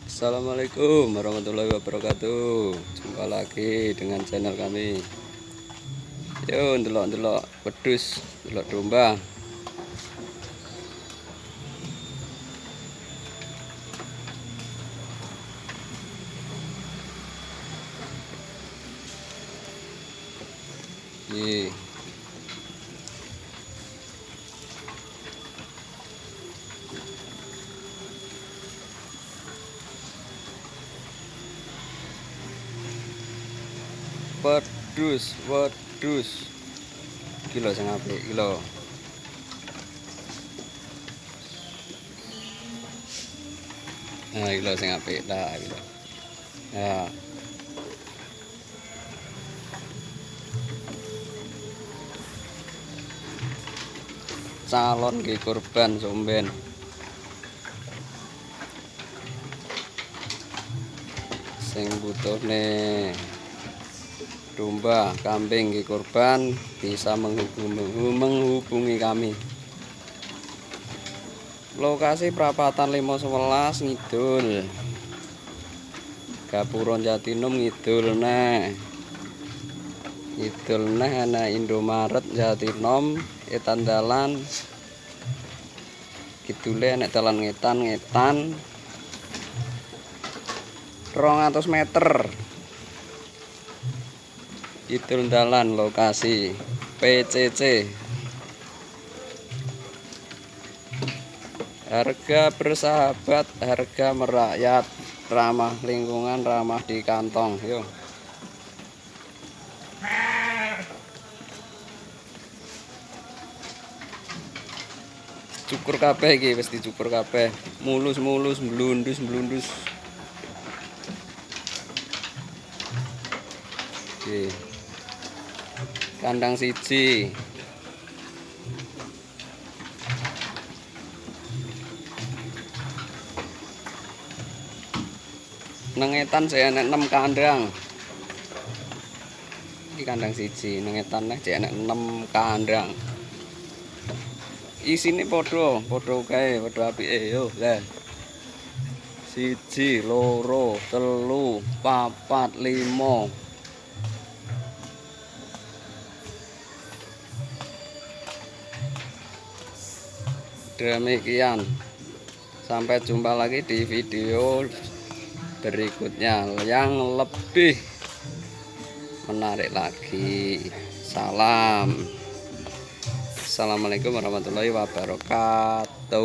Assalamualaikum warahmatullahi wabarakatuh. Jumpa lagi dengan channel kami. Yo, ndelok-ndelok wedhus, ndelok domba. Iki wedhus. Kilo sing apik, kilo. Nah, kilo sing apik lah, kilo. Ya. Calon ke kurban somben. Sing butuhne domba, kambing ke kurban bisa menghubungi kami. Lokasi perapatan 511 ngidul. Gapuron Jatinum ngidul neh. Ngidul neh ana Indomaret Jatinum, etan dalan. Kidule nek dalan ngetan 200 meter. Kidul dalan lokasi PCC. Harga bersahabat, harga merakyat, ramah lingkungan, ramah di kantong. Yo. Cukur kabeh iki, wis dicukur kabeh. Mulus-mulus, mlundus-mlundus. Oke. Kandang siji. Nengetan saya enek 6 kandang. Iki kandang siji, nengetan nek jek enek 6 kandang. Isine padha kae, padha apike yo. Lah. 1, 2, 3, 4, 5. Demikian. Sampai jumpa lagi di video berikutnya yang lebih menarik lagi. Salam. Assalamualaikum warahmatullahi wabarakatuh.